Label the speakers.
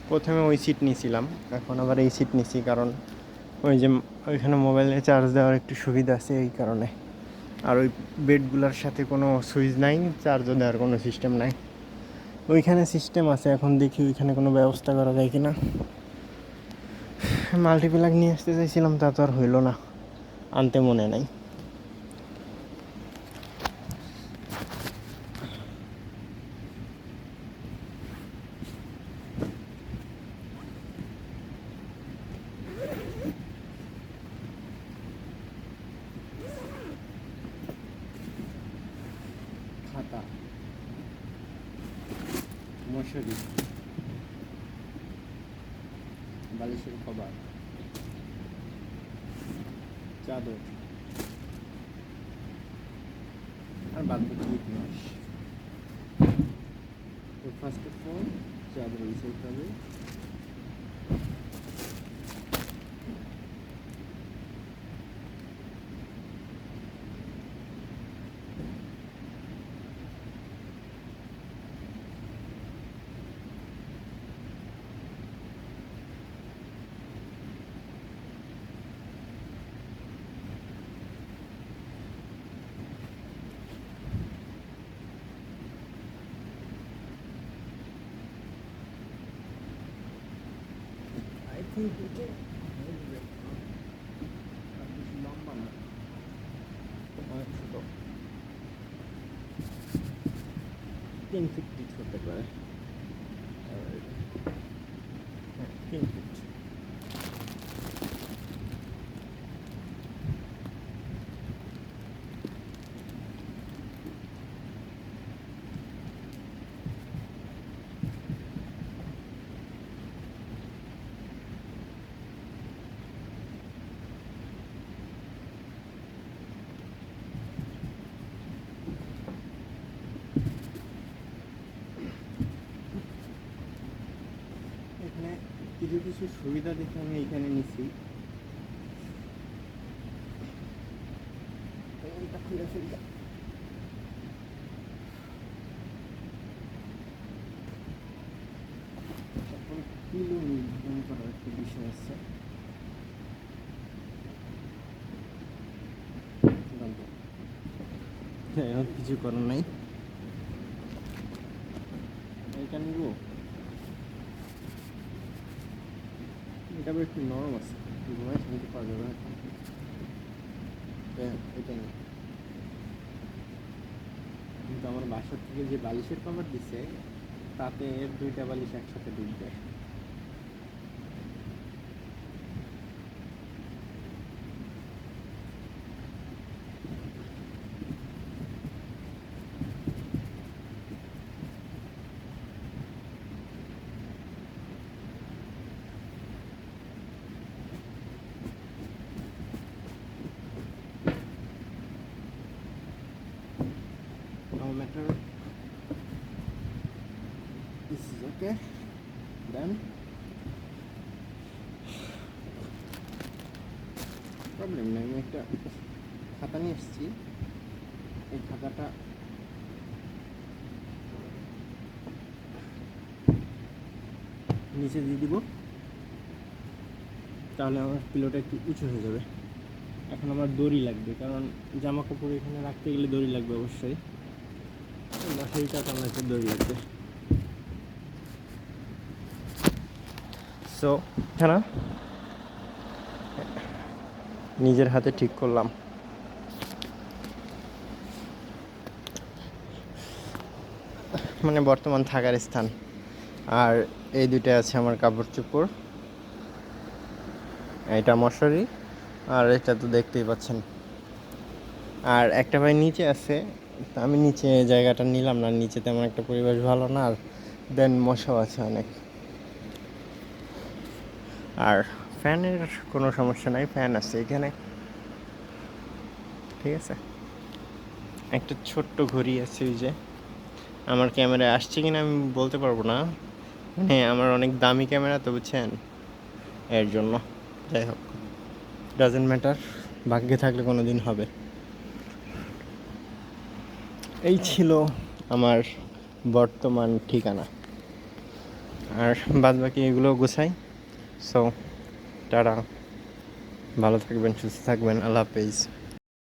Speaker 1: প্রথমে ওই সিট নিয়েছিলাম, এখন আবার এই সিট নিছি, কারণ ওই যে ওইখানে মোবাইলে চার্জ দেওয়ার একটু সুবিধা আছে এই কারণে। আর ওই বেডগুলোর সাথে কোনো সুইচ নাই, চার্জও দেওয়ার কোনো সিস্টেম নাই। ওইখানে সিস্টেম আছে, এখন দেখি ওইখানে কোনো ব্যবস্থা করা যায় কি না। মাল্টিপ্লাগ নিয়ে আসতে চাইছিলাম, তা তো আর হইলো না, আনতে মনে নাই। খাতা, মশারি, বালিশের কভার, চাদর, আর বাদ বাকি ইতিহাস। তো ফার্স্ট অফ অল চাদর রিসাইড হবে। I think এটা বেশি লম্বা না, অনেক ছোট, 3 ফিট পিচ করতে পারে। হ্যাঁ, 3 ফিট। এখানে কিছু কিছু সুবিধা দেখে আমি এখানে নিচ্ছি। এটা খুলে ফেলি। তারপরে কিলো নির্ধারণ করার একটা বিষয় আছে। হ্যাঁ, এখন কিছু করার নাই, এটা নিব। এটা আবার একটু নরম আছে, ঘুমায় শান্তি পাওয়া যাবে না। এটা নিই। কিন্তু আমার বাসার থেকে যে বালিশের কভার দিছে, তাতে 2টা বালিশ একসাথে ঢুকবে। No matter, this is okay. Then problem নেই, আমি একটা খাতা নিয়ে এসেছি। এই খাতাটা নিচে দিয়ে দিব, তাহলে আমার পিলোটা একটু উঁচু হয়ে যাবে। এখন আমার দড়ি লাগবে, কারণ জামা কাপড় এখানে রাখতে গেলে দড়ি লাগবে অবশ্যই। মশারিটা টানার একটা দড়ি লাগবে। সো হ্যাঁ, নিজের হাতে ঠিক করলাম। মানে বর্তমান থাকার স্থান। আর এই দুইটা আছে আমার কাপড় চোপড়, এটা মশারি, আর এটা তো দেখতেই পাচ্ছেন। আর একটা ভাই নিচে আছে, আমি নিচে জায়গাটা নিলাম না, নিচে তেমন একটা পরিবেশ ভালো না, আর দেন মশাও আছে অনেক। আর ফ্যানের কোনো সমস্যা নাই, ফ্যান আছে এখানে, ঠিক আছে। একটা ছোট্ট ঘড়ি আছে, ওই যে আমার ক্যামেরায় আসছে কিনা আমি বলতে পারবো না, মানে আমার অনেক দামি ক্যামেরা তো, বুঝছেন, এর জন্য। যাই হোক, ডাজেন্ট ম্যাটার, ভাগ্যে থাকলে কোনো দিন হবে। এই ছিল আমার বর্তমান ঠিকানা। আর বাদ বাকি এগুলো গোছাই। সো টাটা, ভালো থাকবেন, সুস্থ থাকবেন, আল্লাহ হাফেজ।